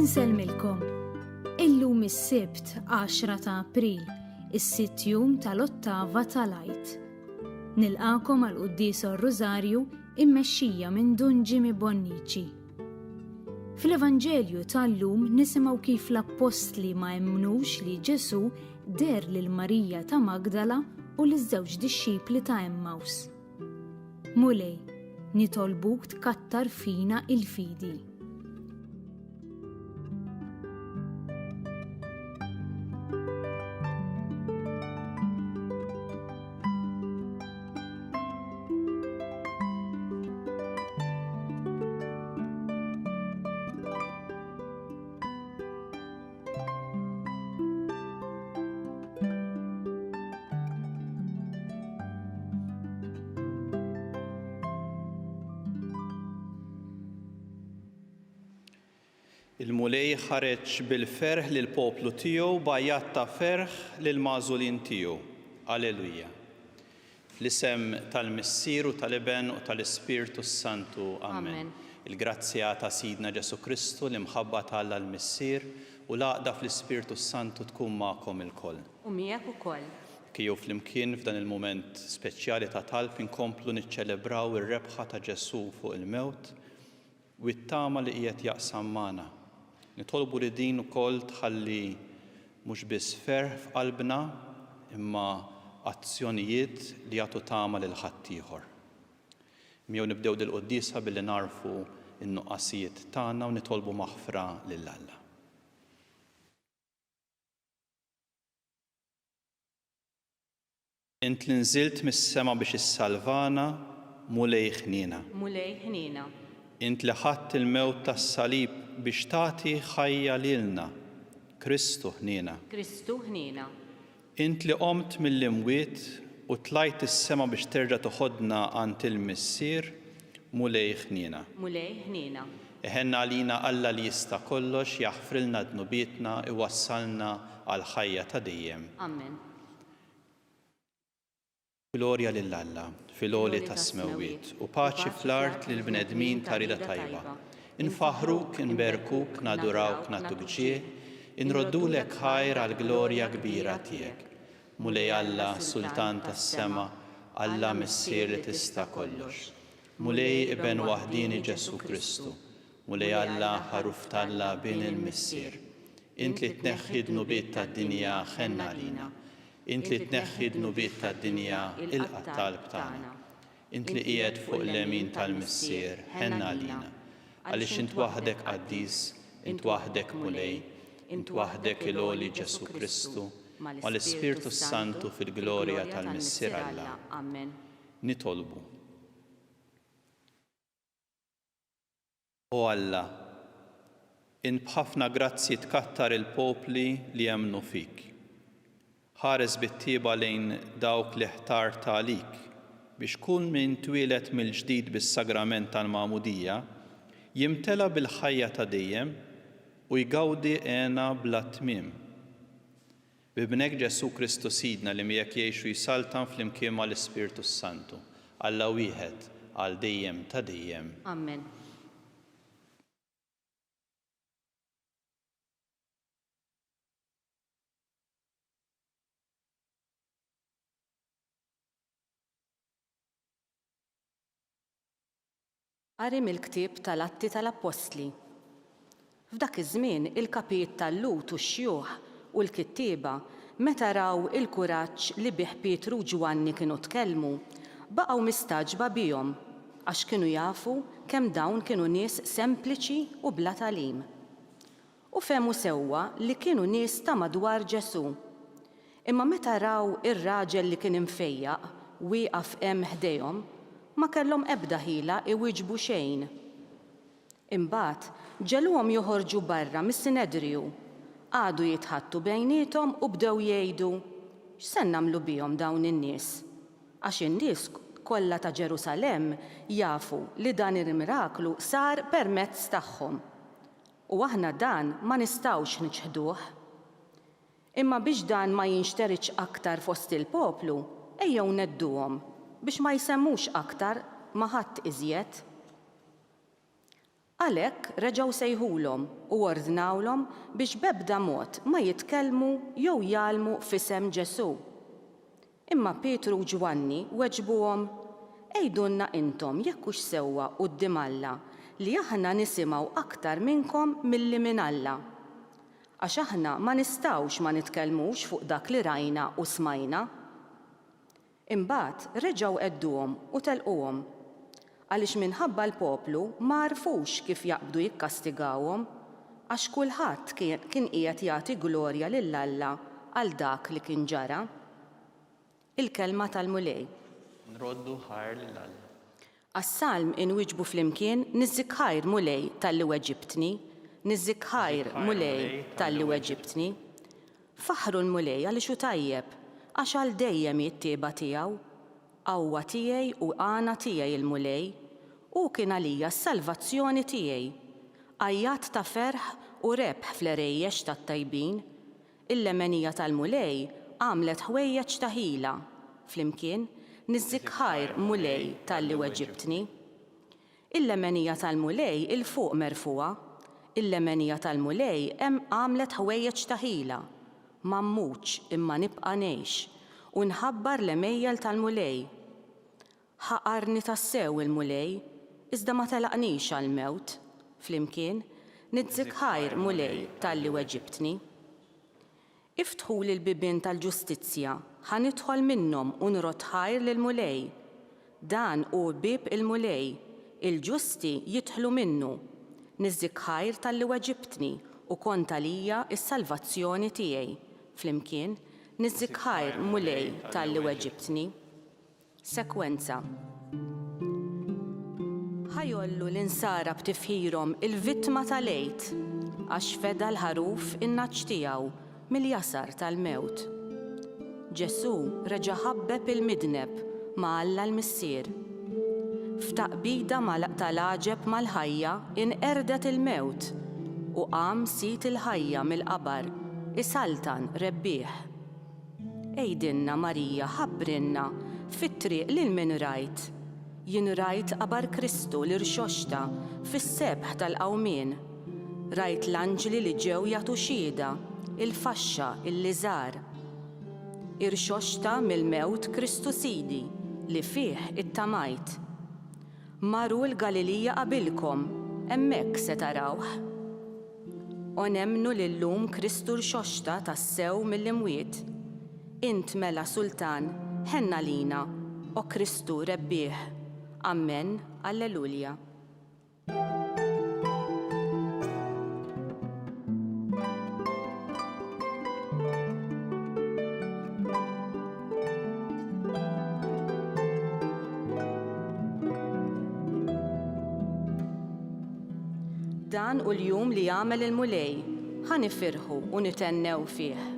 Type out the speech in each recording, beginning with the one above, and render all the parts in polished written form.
Insellmilkom. Illum is-Sibt 10 ta' April, is-sitt jum tal-ottava tal-Għid. Nilqakom għal qudies Rożarju immexxija minn Dun Jimmy Bonnici. Fil-Evanġelju tal-lum nisimgħu kif l-Apostli ma jemmnux li Ġesu der lil Marija ta' Magdala u liż-żewġ dixxipli ta' Emmaus. Mulej, nitolbuk tkattar fina il-fidi. Il-mulej ħareġ bil-ferħ lil poplu tiegħu bajjat ta' ferħ lil magħżulin tiegħu. Alleluja. Fl-isem tal-Missier u tal-Iben u tal-Ispirtu Santu. Amen. Il-grazzja ta' Sidna Ġesu Kristu l-imħabba tal-Alla l-Missier u l-għaqda fl-Ispirtu Santu tkun magħkom ilkoll. U miegħek ukoll. Kiju flimkien f'dan il-mument speċjali ta' talb inkomplu niċċelebraw ir-rebħa ta' Ġesu fuq il-mewt u t-tama li qiegħed jaqsam magħna. Nitolbu li din ukoll tħalli mhux biss ferħ f'qalbna imma azzjonijiet li jagħtu tama lil ħadd ieħor. Miegħu nibdew dil-quddiesa billi narfu n-nuqqasijiet tagħna u nitolbu maħfra lil Alla. Int li nżilt mis-sema biex issalvana mulej ħniena. Mulej ħniena. Int li ħadd il-mewt tas-salib biex tagħti ħajja lilna, Kristu ħniena. Kristu ħniena. Int li qomt mill-imwiet u tlajt is-sema biex terġa' toħodna għand il-Missier, mulej ħniena. Mulej ħniena. Iħenna għalina Alla li jista' kollox jaħfrilna dnubietna iwassalna għal ħajja ta' dejjem. Amen. Glorja lil Alla, fil-għoli ta' smewiet u paċi fl-art lil bnedmin ta' rida tajba. Infaħruk, inberkuk, nadurawk, natubġie, inroddulek ħajr għal glorja kbira tiegħek. Mulej Alla, Sultan tas-sema, Alla Missier li tista' kollox. Mulej Iben waħdini Ġesu Kristu. Mulej Alla ħaruf talla bin il-Missier. Int li tneħħi dnubiet tad-dinja ħenna għalina. Int li tneħħi dnubiet tad-dinja il-qattalb tagħna. Int li qiegħed fuq l-yemin tal-Missier ħenna għalina. Għaliex int waħdek qaddis, int waħdek mulej, int waħdek il-għoli Ġesu Kristu, ma l-Ispirtu Santu fil-glorja tal-Missier Alla. Amen. Nitolbu. O Alla, int b'ħafna grazzi tkattar il-popli li jemmnu fik. Ħares bit-tieba lejn dawk li ħtart għalik biex kull min twieled mill-ġdid bis-sagrament tal-Magħmudija jimtela bil-ħajja ta' dejjem u jgawdi għena bla tmiem. Bibnek Ġesu Kristu Sidna li miegħek jgħixu jisaltan flimkien mal-Ispirtu Santu, Alla wieħed għal dejjem ta' dejjem. Amen. Qari mill-ktieb tal-Atti tal-Apostli. F'dak iż-żmien il-kapijiet tal-lut u x-xjuħ u l-kittieba meta raw il-kuraġġ li bih Pietru u Ġwanni kienu tkellmu, baqgħu mistaġba bihom għax kienu jafu kemm dawn kienu nies sempliċi u bla tagħlim. U fehmu sewwa li kienu nies ta' madwar Ġesu. Imma meta raw ir-raġel li kien imfejjaq wieqaf hemm ħdejhom, ma kellhom ebda ħila iwieġbu xejn. Imbagħad ġeluhom joħorġu barra mis-Sinedriju, għadu jitħattu bejniethom u bdew jgħidu x'se nagħmlu bihom dawn in-nies. Għax in-nies kollha ta' Ġerusalemm jafu li dan il-miraklu sar permezz tagħhom. U aħna dan ma nistgħux niċħduh. Imma biex dan ma jinxteriċ aktar fost il-poplu, ejjew nedduhom biex ma jsemmux aktar ma ħadd iżjed. Għalhekk reġgħu sejħulhom u ordnawlhom biex b'ebda mod ma jitkellmu jew jgħallmu f'isem Ġesu. Imma Pietru u Ġwanni weġbuhom: Ejdulna intom jekk hux sewwa quddiem Alla li aħna nisimgħu aktar minnkom milli minn Alla. Għax aħna ma nistgħux ma nitkellmux fuq dak li rajna u smajna. Imbagħad reġgħu għedduhom u telquhom għaliex minħabba l-poplu ma għarfux kif jaqbdu jikkastigawhom għax kulħadd kien qiegħed jagħti glorja lil Alla għal dak li kien ġara. Il-kelma tal-mulej. Nroddu ħajr lil Alla. Għas-salm inwiġbu flimkien niżżik ħajr mulej tal-li weġibtni, niżżik ħajr mulej tal-li weġibtni. Faħru l-mulej għaliex hu tajjeb għax għal dejjem jittieba tiegħu. Qawwa tiegħi u għana tiegħi il-mulej u kien għalija s-salvazzjoni tiegħi. Għajjat ta' ferħ u rebħ fl-erejjex tat-tajbin. Il-lemenija tal-mulej għamlet ħwejjeġ ta' ħila. Flimkien niżżik ħajr mulej tal-li weġibtni. Il-lemenija tal-mulej il-fuq merfuqa. Il-lemenija tal-mulej hemm għamlet ħwejjeġ ta' ħila. M'ammutx imma nibqa' ngħix u nħabbar l-emejjel tal-mulej. Ħaqarni tassew il-mulej, iżda ma telaqnix għal-mewt. Flimkien, niżżik ħajr mulej tal-li weġibtni. Iftħu l-bibien tal-ġustizzja, ħanidħol minnhom u nrot ħajr lill-mulej. Dan hu bib il-mulej, il-ġusti jidħlu minnu. Niżżik ħajr tal-li weġibtni u kont għalija s-salvazzjoni tiegħi. Flimkien, niżżik ħajr mulej tal-li weġibtni. Sekwenza. Ħajollu l-insara b'tifħirhom il-vittma tal-għejt għax feda l-ħaruf in-naċċ tiegħu mill-jasar tal-mewt. Ġesu reġa' ħabbeb il-midneb ma' Alla l-Missier. F'taqbida tal-għaġeb mal-ħajja inqerdet il-mewt u qam sit il-ħajja mill-qabar isaltan rebbieħ. Ejdinna Marija ħabbrinna fit-triq lil min rajt. Jien rajt qabar Kristu li rxoxta fis-sebħ tal-qawmien. Rajt l-anġli li ġew jagħtu xhieda, il-faxxa illi żar. Irxoxta mill-mewt Kristu Sidi li fih ittamajt. Maru l-Galilija qabilkom, hemmhekk se tarawh. Onemnu lillum Kristu rxoxta tassew mill-imwiet. Int mela Sultan, ħenna lina, o Kristu rebbieħ. Amen, Alleluja. Dan u l-jum li jagħmel il-mulej, ħanifirħu u nitennew fih.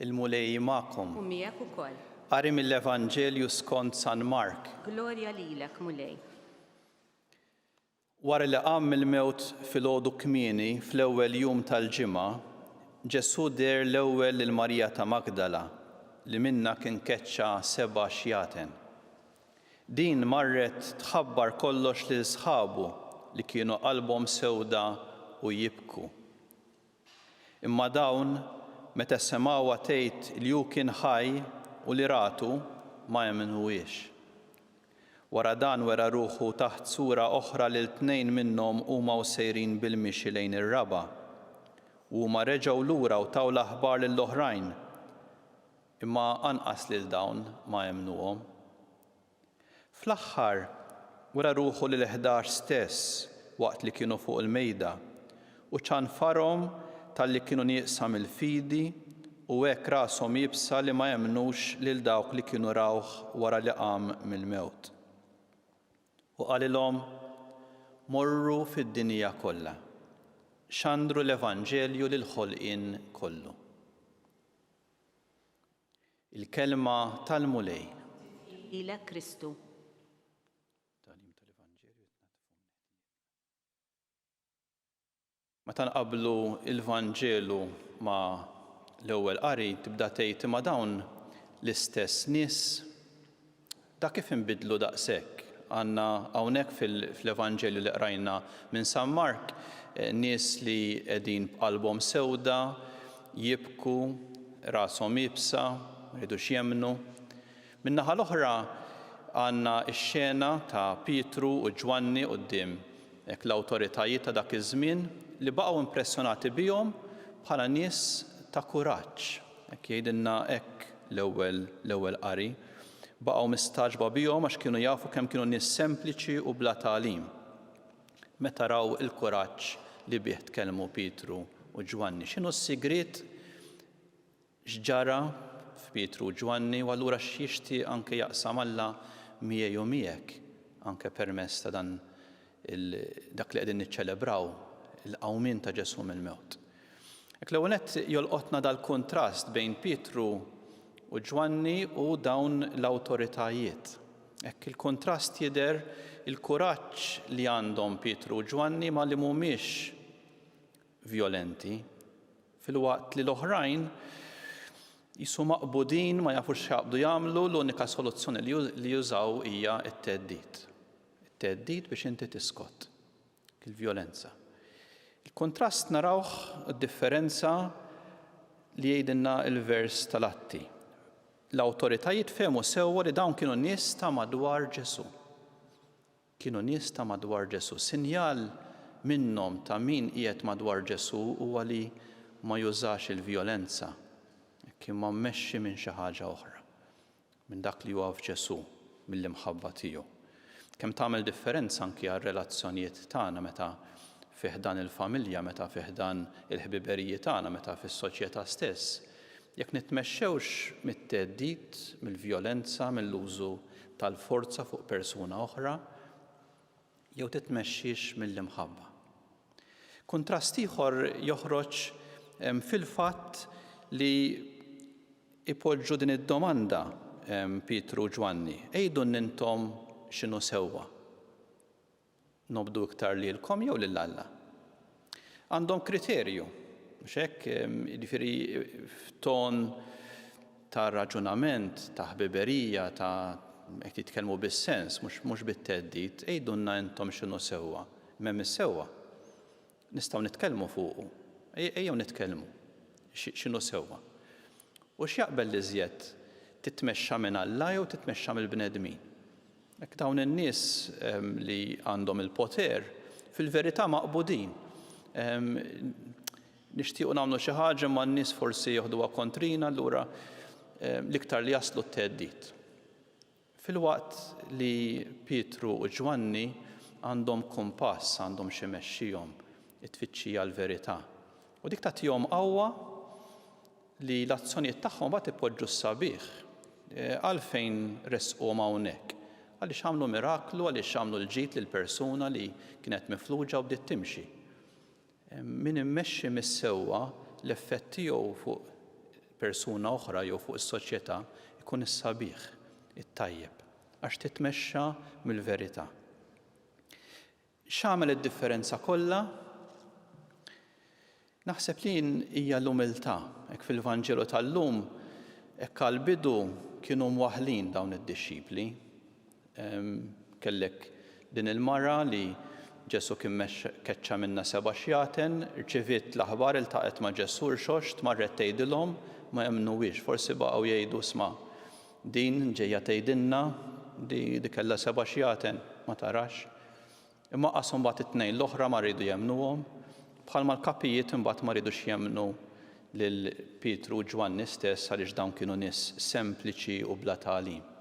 Il-mulej magħkom. U miegħek ukoll. Qari mill-Evanġelju skont San Mark. Glorja lilek, mulej. Wara li qam mill-mewt filgħodu kmieni fl-ewwel jum tal-ġimgħa, Ġesu deher l-ewwel lil Marija ta' Magdala li minnha kien keċċa 7 xjaten. Din marret tħabbar kollox lil sħabu li kienu qalbhom sewda u jibku. Imma dawn meta semgħuha tgħid li hu kien ħaj u li ratu ma jemnuhiex. Wara dan wera ruħu taħt sura oħra lil 2 minnhom huma sejrin bil-mixi lejn ir-raba. Huma reġgħu lura u taw l-aħbar lill-oħrajn, imma anqas lil dawn ma jemnuhom. Fl-aħħar wara ruħu lil 11 stess waqt li kienu fuq il-mejda u ċanfarhom tal-li kienu nieqsa mill-fidi u hekk rashom jibsa li ma jemnux lil dawk li kienu rawh wara li qam mill-mewt. U qalilhom: morru fid-dinja kollha, xandru l-Evanġelju lil ħolqien kollu. Il-kelma tal-mulej. ilek Kristu. Meta nqabblu l-Vanġelu ma' l-ewwel qari tibda tgħid ma' dawn l-istess nies dak kif inbidlu daqshekk. Għandna hawnhekk fl-Evanġelju li qrajna minn San Mark nies li qegħdin b'qalbhom sewda, jibku, rashom jibsa, ma jridux jemmnu. Min-naħa l-oħra għandna x-xena ta' Pietru u Ġwanni quddiem l-awtoritajiet ta' dak iż-żmien li baqgħu impressjonati bihom bħala nies ta' kuraġġ. Hekk jgħidilna hekk l-ewwel qari. Baqgħu mistaġba bihom għax kienu jafu kemm kienu nies sempliċi u bla tagħlim. Meta raw il-kuraġġ li bih tkellmu Pietru u Ġwanni, x'inhu s-sigriet x'ġara f'Pietru u Ġwanni u allura x'jixtieq anke jaqsam Alla miegħi u miegħek anke permezz ta' dan dak li qegħdin niċċelebraw il-qawmien ta' Ġesu mill-mewt. Hekk l-ewwel nett jolqotna dal-kontrast bejn Pietru u Ġwanni u dawn l-awtoritajiet. Hekk il-kontrast jidher il-kuraġġ li għandhom Pietru u Ġwanni ma li mhumiex vjolenti, filwaqt li l-oħrajn jisu maqbudin ma jafux x'jaqbdu jagħmlu, l-unika soluzzjoni li jużaw hija t-theddid. It-theddid biex inti tiskot, il-vjolenza. Il-kontrast narawh id-differenza li jgħidilna il-vers tal-Atti. L-awtoritajiet fehmu sewwa li dawn kienu nies ta' madwar Ġesu. Kienu nies ta' madwar Ġesu. Sinjal minnhom ta' min qiegħed madwar Ġesu huwa li ma jużax il-vjolenza, kien ma mmexxi minn xi ħaġa oħra, minn dak li huwa f'Ġesu mill-imħabba tiegħu. Kemm tagħmel differenza anki għar-relazzjonijiet tagħna meta fih dan il-familja, meta fih dan il-ħbiberiji tagħna, meta fis-soċjetà stess. Jekk nitmexxewx mit-theddid, mill-vjolenza, mill-użu tal-forza fuq persuna oħra, jew titmexxix mill-imħabba. Kuntrast ieħor joħroġ fil-fatt li ipoġġu din id-domanda Pietru u Ġwanni. Ejdun intom x'inhu sewwa. Nobdu iktar lilkom jew lil Alla. Għandhom kriterju, mhux hekk, jiġifieri f'ton ta' raġunament, ta' ħbiberija, ta' qed jitkellmu bis-sens, mhux bit-theddid, ejdunna intom x'inhu sewwa. M'hemm is-sewwa. Nistgħu nitkellmu fuqu. Ejjew nitkellmu x'inhu sewwa. U x'jaqbel li żjed titmexxa minn Alla jew titmexxa mill-bnedmin. Hekk dawn in-nies li għandhom il-poter fil-verità maqbudin. Nixtiequ nagħmlu xi ħaġa ma n-nies forsi jieħduha kontrina allura l-iktar li jaslu t-theddid. Filwaqt li Pietru u Ġwanni għandhom kumpass, għandhom xi mexxihom it-tfittxija l-verità. U dik tagħtihom qawwa li l-azzjonijiet tagħhom bagħad ipoġġu s-sabiħ għalfejn resquhom hawnhekk. Għaliex għamlu miraklu, għaliex għamlu l-ġid lill-persuna li kienet mifluġa u bdiet timxi. Min immexxi mis-sewwa l-effett tiegħu fuq persuna oħra jew fuq is-soċjetà ikun is-sabiħ, it-tajjeb, għax titmexxa mill-verità. X'għamel id-differenza kollha? Naħseb li hija l-umiltà. Hekk fil-Vanġelu tal-lum hekk għall-bidu kienu mwaħħlin dawn id-dixxipli. Kellek din il-mara li Ġesu kien keċċa minnha 7 xjaten, rċeviet l-aħbar iltaqet ma' Ġesu rxoxt, marret tgħidilhom ma jemmnuwiex, forsi baqgħu jgħidu sma' din ġejja tgħidilna di kellha 7 xjaten ma tarax. Imma qashom mbagħad it-tnejn l-oħra ma rridu jemmnuhom, bħalma l-kapijiet imbagħad ma rridux jemmnu lil Pietru u Ġwanni stess għaliex dawn kienu nies sempliċi u bla tagħlim.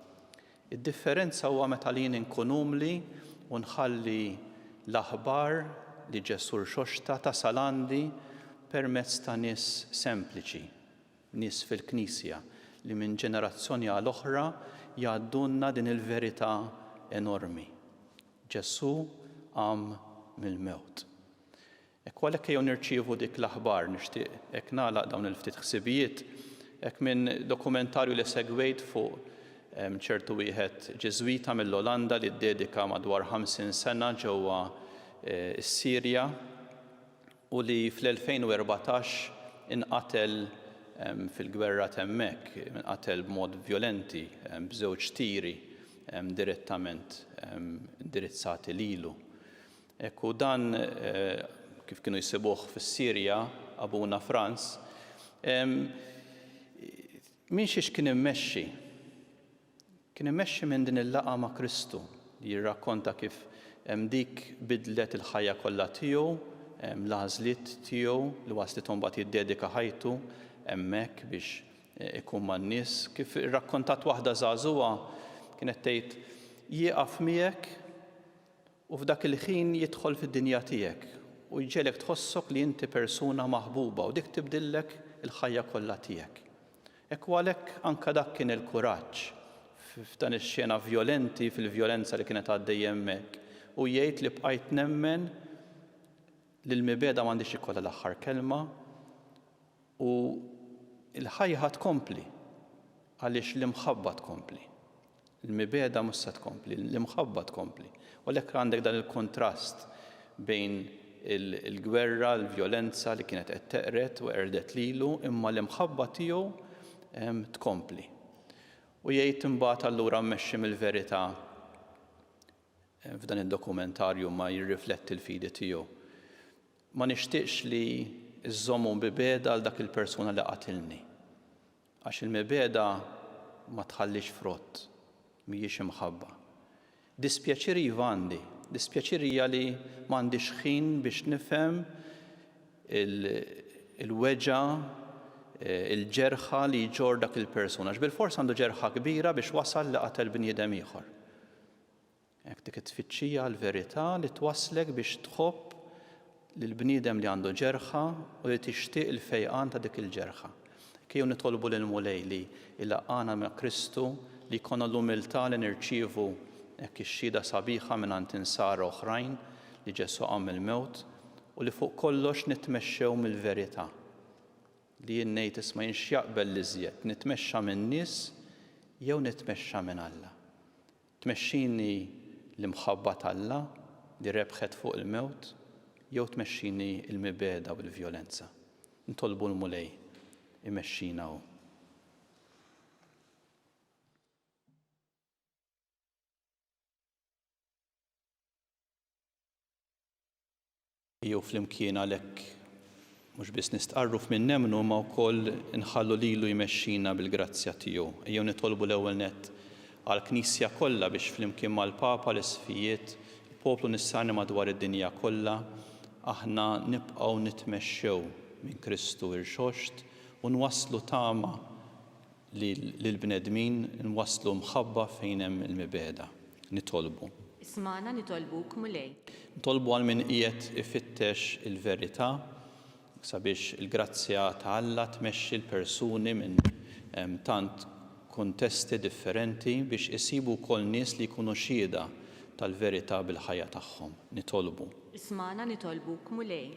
Id-differenza huwa meta lin inkun umli u nħalli l-aħbar li Ġesu rxoxta tasal għandi permezz ta' nies sempliċi, nies fil-Knisja li minn ġenerazzjoni għal oħra jgħaddunna din il-verità enormi. Ġesu qam mill-mewt. Hekk għalhekk jew nirċievu dik l-aħbar nixtieq hekk nagħlaq dawn il-ftit ħsibijiet hekk minn dokumentarju li segwejt fuq ċertu wieħed Ġeżwita mill-Olanda li ddedika madwar 50 sena ġewwa s-Sirja u li fl-2014 inqatel fil-gwerra hemmhekk, inqatel b'mod vjolenti b'żewġ tiri direttament indirizzati lilu. U dan kif kienu jsibuh fis-Sirja Abuna Franz, min xiex kien immexxi. Kien immexxi minn din il-laqgħa ma' Kristu li jirrakkonta kif dik bidlet il-ħajja kollha tiegħu, l-għażliet tiegħu li waslithom mbagħad jiddedika ħajtu hemmhekk biex ikun man-nies. Kif irrakkontat waħda żagħżugħa kienet tgħid jieqaf miegħek u f'dak il-ħin jidħol fid-dinja tiegħek u jġielek tħossok li inti persuna maħbuba u dik tibdillek il-ħajja kollha tiegħek. Hekk għalhekk anke dak kien il-kuraġġ f'dan ix-xena vjolenti fil-vjolenza li kienet għaddejja hemmhekk u jgħid li bqajt nemmen li l-mibeda m'għandix ikollha l-aħħar kelma u l-ħajja tkompli għaliex l-imħabba tkompli. Il-mibeda mhux se tkompli, l-imħabba tkompli. U għalhekk għandek dan il-kontrast bejn il-gwerra, l-vjolenza li kienet qed teqret u qerdet lilu imma l-imħabba tiegħu tkompli. U jgħid imbagħad allura mmexxi mill-verità f'dan id-dokumentarju ma jirrifletti l-fidi tiegħu. Ma nixtieqx li iżommu mibeda għal dak il-persuna li qatilni. Għax il-mibeda ma tħallix frott, mhijiex imħabba. Dispjaċir iva għandi, dispjaċir hija li m'għandix ħin biex nifhem il-weġa, il-ġerħa li jġor dak il-persuna. Bil-fors għandu ġerħa kbira biex wasal li qatel bniedem ieħor. Hekk dik it-tfittxija l-verità li twasslek biex tħobb lill-bniedem li għandu ġerħa u li tixtieq il-fejqan ta' dik il-ġerħa. Kieku nitolbu lil Mulej li ilaqqana ma' Kristu li jkollna l-umiltà li nirċievu hekk ix-xhieda sabiħa mingħand insara oħrajn li ġesu qam il-mewt u li fuq kollox nitmexxew mill-verità. Li jien ngħid isma' jien x'jaqbel li żjed, nitmexxa min-nies jew nitmexxa minn Alla. Tmexxini l-imħabba tal-Alla li rebħet fuq il-mewt jew tmexxini l-mibeda u l-vjolenza. Ntolbu l-Mulej imexxina hu. Jew flimkien għalhekk mhux biss nistqarruf minn nemmnu ma wkoll inħallu lilu jmexxina bil-grazzja tiegħu. Ejjew nitolbu l-ewwel nett għall-Knisja kollha biex flimkien mal-Papa l-Isfijiet, il-poplu nissani madwar id-dinja kollha, aħna nibqgħu nitmexxew minn Kristu irxoxt u nwasslu tama lill-bnedmin, nwasslu mħabba fejn hemm il-mibeda. Nitolbu. Ismana nitolbuk Mulej. Nitolbu għal min qiegħed ifittex il-verità sabiex il-grazzja ta' Alla tmexxi l-persuni minn tant kuntesti differenti biex isibu wkoll nies li jkunu xhieda tal-verità bil-ħajja tagħhom. Nitolbu. Ismana nitolbuk Mulej.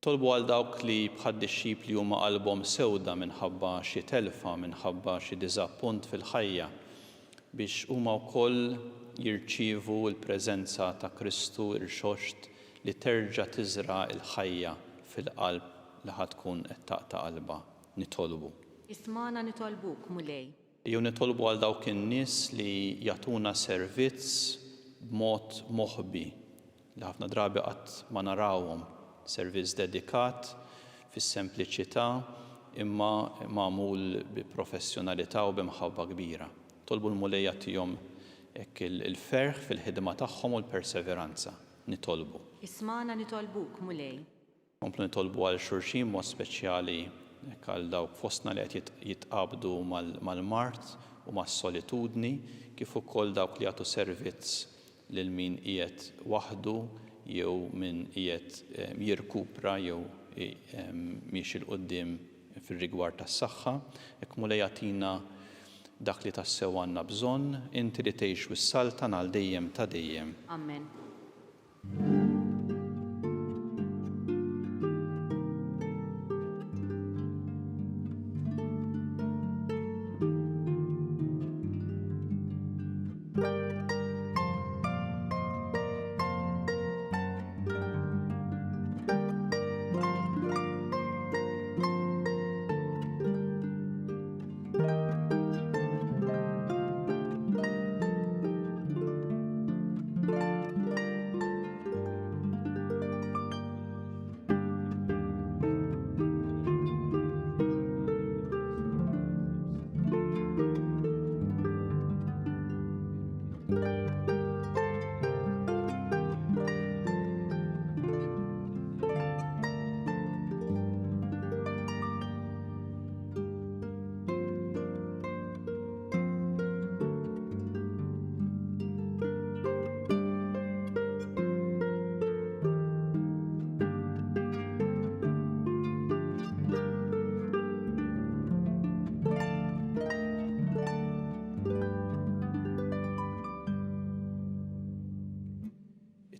Tolbu għal dawk li bħad-dixxip li huma qalbhom sewda minħabba xi telfa, minħabba xi diżappunt fil-ħajja biex huma wkoll jirċievu l-preżenza ta' Kristu irxoxt li terġa' tiżra' l-ħajja fil-qalb li ħad tkun qed taqta' qalbha. Nitolbu. Ismana nitolbuk Mulej. Jew nitolbu għal dawk in-nies li jagħtuna servizz b'mod moħħbi li ħafna drabi qatt ma narawhom, servizz dedikat fis-sempliċità imma magħmul bi professjonalità u b'imħabba kbira. Tolbu l-Mulej jagħtihom hekk il-ferħ fil-ħidma tagħhom u l-perseveranza. Nitolbu. Ismana nitolbuk Mulej. Komplu nitolbu għal xulxin mod speċjali għal dawk fostna li qed jitqabdu mal-mart u mas-solitudni kif ukoll dawk li jagħtu servizz lil min qiegħed waħdu jew min qiegħed jirkupra jew miex il-qudiem fir-rigward tas-saħħa. Hekk Mulej jagħtina dak li tassew għandna bżonn, inti li tgħix wis-saltan għal dejjem ta' dejjem. Amen.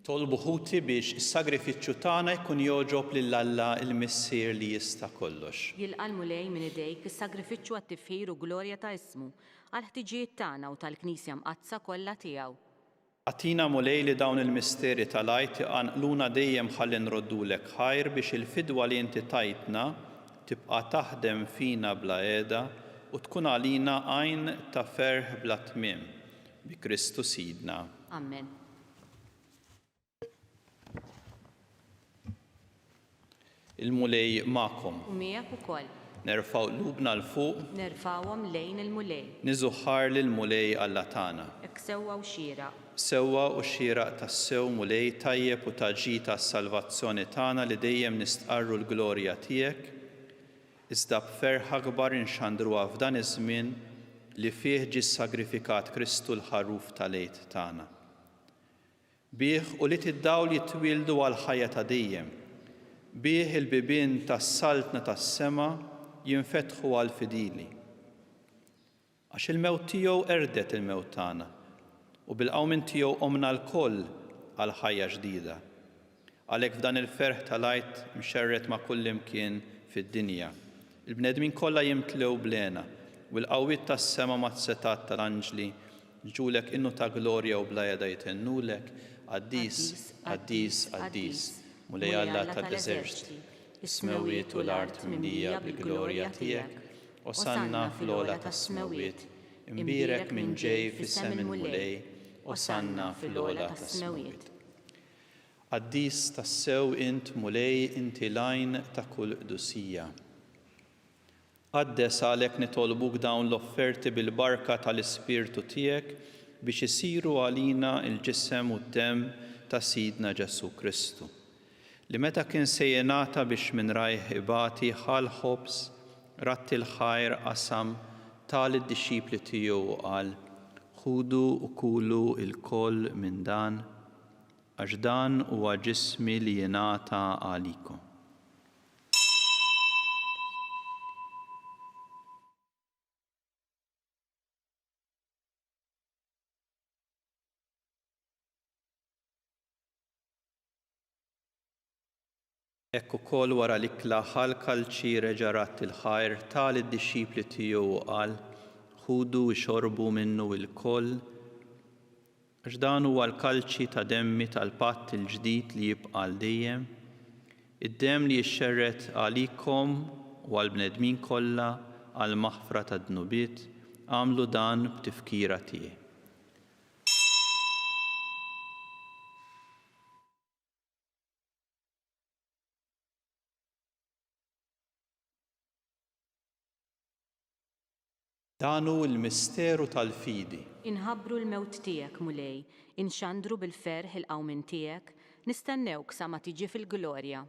Nitolbu ħuti biex is-sagrifiċċju tagħna jkun jogħġob lil Alla il-Missier li jista' kollox. Jilqa' l-mulej minn idejk is-sagrifiċċju għat-tifħir u glorja ta' ismu għall-ħtiġijiet tagħna u tal-Knisja mqazza kollha tiegħu. Għatina mulej li dawn il-misteri tal-għajt iqanqluna dejjem ħalli nroddulek ħajr biex il-fidwa li inti tajtna tibqa' taħdem fina bla qiegħda u tkun għalina għajn ta' ferħ bla tmiem bi Kristu Sidna. Amen. Il-mulej magħkom. U miegħek ukoll. Nerfgħu qlubna l fuq. Nerfgħuhom lejn il-mulej. Niżuħħar lill-mulej Alla tagħna. Hekk sewwa u xieraq. Sewwa u xieraq tas-sew mulej tajjeb u taġġi tas-salvazzjoni tagħna li dejjem nistqarru l-glorja tiegħek, iżda b'ferħa kbar inxandruha f'dan iż-żmien li fih ġie sagrifikat Kristu l-ħaruf tal-għid tagħna. Bih u li tiddawl jitwildu għal ħajja ta' dejjem. Bih il-bibien tas-saltna tas-sema jinfetħu għal fidili. Għax il-mewt tiegħu erdet il-mewt tagħna u bil-qawmin tiegħu qomna l-koll għal ħajja ġdida. Għalhekk f'dan il-ferħ tal-għajt mxerret ma' kull imkien fid-dinja. Il-bnedmin kollha jimtlew blena u l-qawwiet tas-sema mat-setat tal-anġli ġulek innu ta' glorja u bla qiegħda jtennulek Qaddis, Qaddis, Qaddis. Mulej Alla tal-eżerċiti, is-smewiet u l-art mimlija bil-glorja tiegħek, osanna fl-ogħla tas-smewiet, imbierek minn ġej fis-sem il-mulej, osanna fil-ogħla tas-smewiet. Qaddis tas-sew int mulej inti lajn ta' kull qdusija. Qaddes għalhekk nitolbuk dawn l-offerti bil-barka tal-Ispirtu tiegħek biex isiru għalina il-ġisem u d-demm ta' Sidna Ġesu Kristu. Li meta kien sejjenata biex minn rajh ibati ħal ħobs, ratti l-ħajr qasam tal id-dixxipli tiegħu u qal: ħudu u kulu il-koll minn dan, għax dan huwa ġismi li jingħata għalikom. Hekk ukoll wara l-ikla ħalka l-ċire ġarat il-ħajr tal id-dixxipli tiegħu u qal: ħudu u xorbu minnu l-koll, għax dan huwa l-kalċi ta' demmi tal-patt il-ġdid li jibqa' l dejjem, id-demm li jixxerret għalikom u għall-bnedmin kollha għal maħfra tad-dnubiet, għamlu dan b'tifkira tiegħi. Dan hu l-misteru tal-fidi. Inħabbru l-mewt tiegħek mulej, inxandru bil-ferħ il-qawmin tiegħek, nistennewk sa ma tiġi fil-glorja.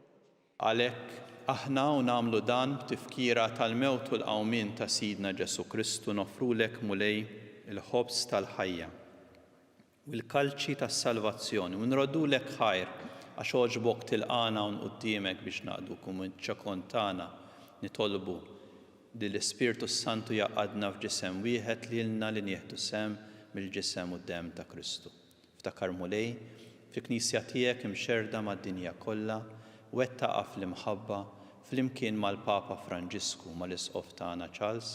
Għalhekk aħna u nagħmlu dan b'tifkira tal-mewt u l-qawmin ta' Sidna Ġesu Kristu nofrulek mulej il-ħobs tal-ħajja u l-kalċi tas-salvazzjoni u nroddulek ħajr għax oġbok tilqana u nquddiemek biex naqdukum iċ-ċakon tagħna nitolbu li l-Ispirtu Santu jaqadna f'ġisem wieħed lilna li nieħdu sem mill-ġisem u d-demm ta' Kristu. Ftakar mulej fil-Knisja tiegħek imxerda mad-dinja kollha wettaqa fl-imħabba flimkien mal-Papa Franġisku mal-Isqof tagħna Charles,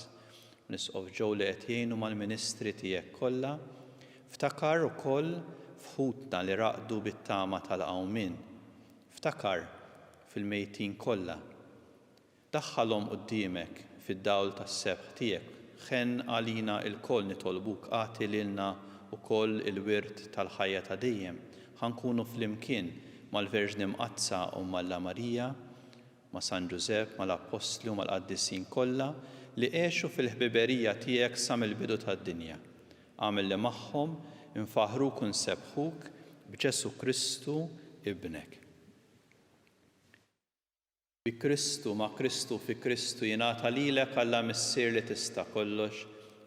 l-Isqof Joe li qed jgħinu mal-Ministri tiegħek kollha. Ftakar ukoll f'ħutna li raqdu bit-tama tal-qawmin. Ftakar fil-mejtin kollha. Daħħalhom quddiemek fid-dawl tas-sebħ tiegħek. Ħen għalina l-koll nitolbuk agħti lilna wkoll il-wirt tal-ħajja ta' dejjem. Ħankunu flimkien mal-Verġni Mqazza u mal-La Marija, ma' San Ġusepp, mal-Apostli u mal-Qaddisin kollha li għexu fil-ħbiberija tiegħek sa mill-bidu tad-dinja. Għamel li magħhom infaħruk u nsebħuk b'Ġesu Kristu ibnek. Bi Kristu, ma' Kristu fi Kristu jingħata lilek Alla missier li tista' kollox,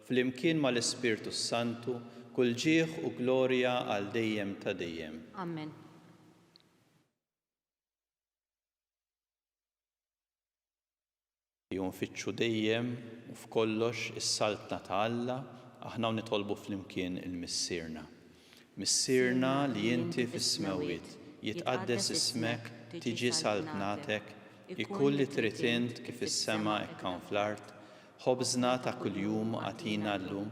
flimkien mal-Ispirtu Santu, kull ġieħ u glorja għal dejjem ta' dejjem. Amen. Nfittxu dejjem u f'kollox is-saltna ta' Alla, aħna nitolbu flimkien il-missierna. Missirna li inti fis-smewwiet, jitqaddes ismek, tiġi saltnatek, ikun li trid int kif is-sema hekk hawn fl-art, ħobżna ta' kuljum għatina llum,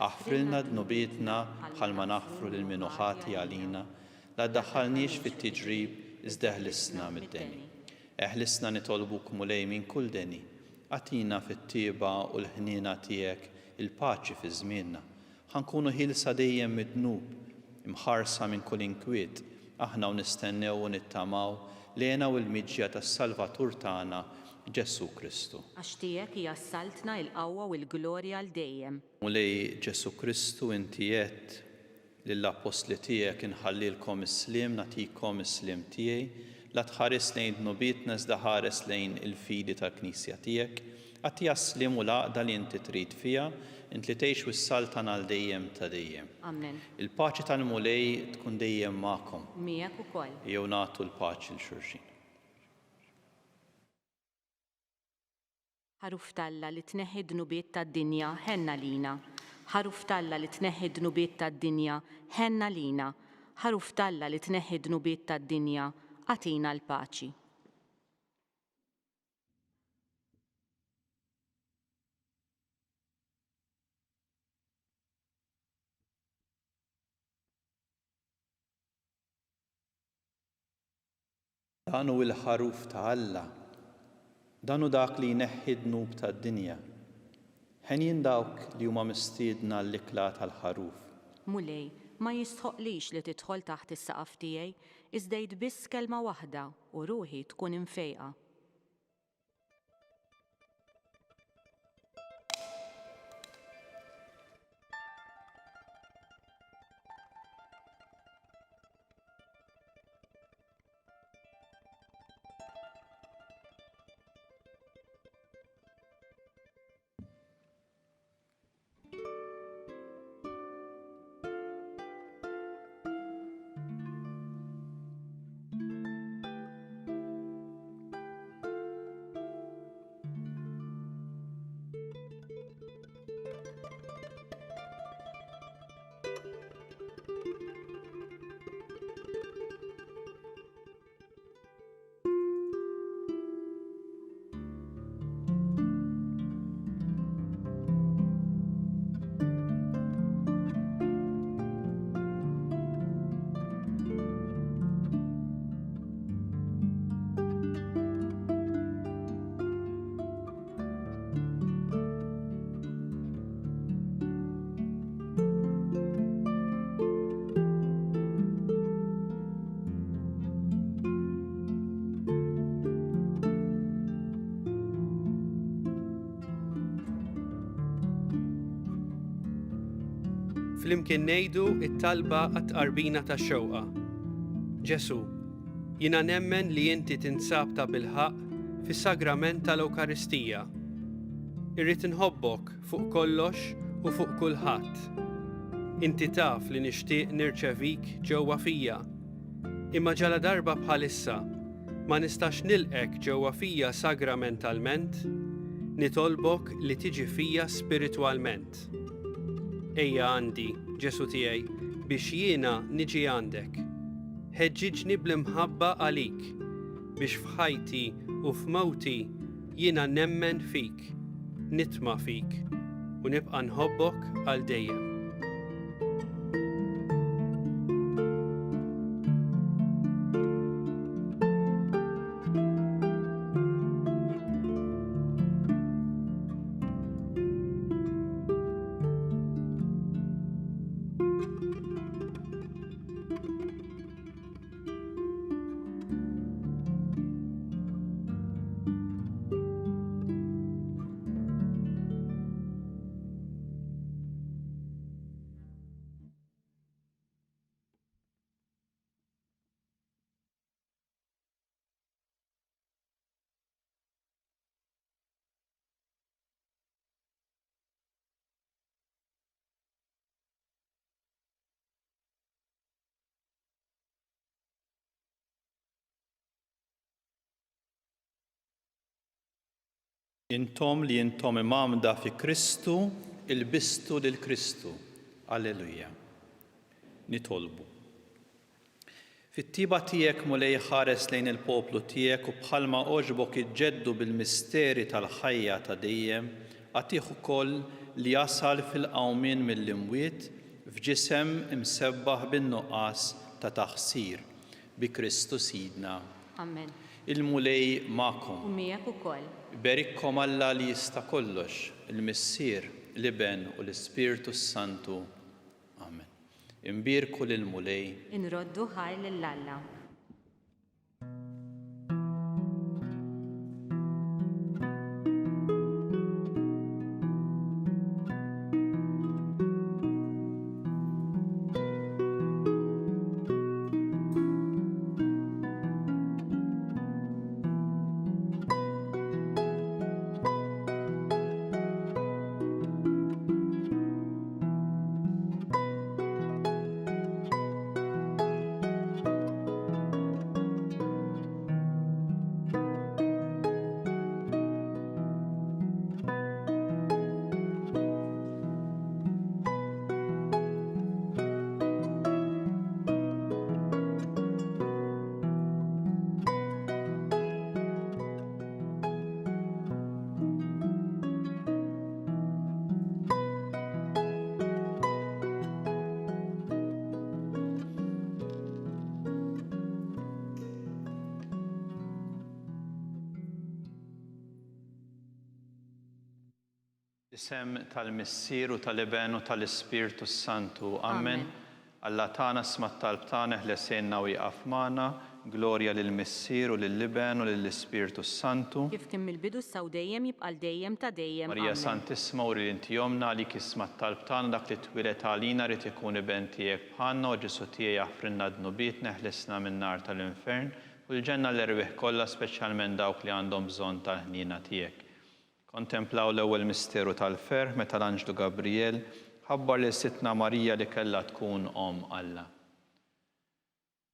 aħfrilna dnubietna bħalma naħfru lil min ħati għalina, la ddaħħalniex fit-tiġrib iżda eħlisna mid-deni. Eħlisna nitolbuk mulej minn kull deni, għatina fit-tieba u l-ħniena tiegħek il-paċi fi żmienna. Ħankunu ħilsa dejjem mid-dnub, imħarsa minn kull inkwiet, aħna u nistennew u nittamaw lejna u l-miġja tas-Salvatur tagħna Ġesu Kristu. Għax tiegħek hija s-saltna l-qawwa u l-glorja l dejjem. Mulej Ġesu Kristu inti għedt lill-apostli tiegħek inħallilkom is-sliem nagħtikom is-sliem tiegħi, la tħares lejn dnubietna iżda ħares lejn il-fidi tal-Knisja tiegħek, għattija s-sliem u l-għaqda li inti trid fiha, int li tgħix wis-saltana għal dejjem ta' dejjem. Amen. Il-paċi tal-mulej tkun dejjem magħkom. Miegħek ukoll. Jew nagħtu l-paċi l xulxin. Ħaruf Talla li tneħħi dnubiet tad-dinja ħenna lina. Ħaruf Talla li tneħħi dnubiet tad-dinja ħenna lina. Ħaruf Talla li tneħħi dnubiet tad-dinja għatina l-paċi. Dan hu l-ħaruf ta' Alla. Dan hu dak li jneħħi d-dnub tad-dinja. Ħenjin dawk li huma mistiedna l-ikla tal-ħaruf. Mulej, ma jistħoqlix li tidħol taħt is-saqaf tiegħi, iżda biss kelma waħda u ruħi tkun imfejqa. Flimkien ngħidu t-talba għat-tqarbina tax-xewqa. Ġesu, jiena nemmen li inti tinsab ta' bilħaq fis-sagrament tal-Ewkaristija. Irrid inħobbok fuq kollox u fuq kulħadd. Inti taf li nixtieq nirċevik ġewwa fija. Imma ġala darba bħalissa ma nistax nilqek ġewwa fija sagramentalment, nitolbok li tiġi fija spiritwalment. Ejja għandi, Ġesu tiegħi, biex jiena niġi għandek. Ħeġġiġni bl-imħabba għalik, biex f'ħajti u f'mewti jiena nemmen fik, nitma' fik, u nibqa' nħobbok għal dejjem. Intom li intom imamda fi Kristu, il-bistu lil Kristu. Alleluja. nitolbu. Fit-tiba tiegħek mulej ħares lejn il-poplu tiegħek u bħalma oġbok iġġeddu bil-misteri tal-ħajja ta' dejjem, għatih ukoll li jasal fil-qawmien mill-imwiet f'ġisem imsebbaħ bin-nuqqas ta' taħsir bi Kristu Sidna. Amen. Il-mulej magħkom. U miegħek ukoll. Berikkom Alla li jista' kollox, il-Missier, l-Iben u l-Ispirtu Santu. Amen. Imbirku lil-mulej. Inroddu ħaj lill-Alla. Isem tal-Missier u tal-Iben u tal-Ispirtu Santu. Amen. Alla tagħna sma' t-talb tagħna ħlesejna u jaqaf magħna. Glorja lill-Missier u lill-Iben u lill-Ispirtu Santu. Kif kien mill-bidu saw dejjem jibqal dejjem ta' dejjem. Marija Santissima u inti jomna li kisma' t-talb tagħna dak li twilet għalina rid ikun iben tiegħek bħalna u Ġesu tiegħi jaħfrilna d-nubiet neħlisna min-nar tal-infern u l-ġenna l-erbieħ kollha speċjalment dawk li għandhom bżonn tal-ħnina tiegħek. Kontemplaw l-ewwel misteru tal-ferħ meta l-Anġlu Gabriel ħabbar lil Sitna Marija li kellha tkun Om Alla.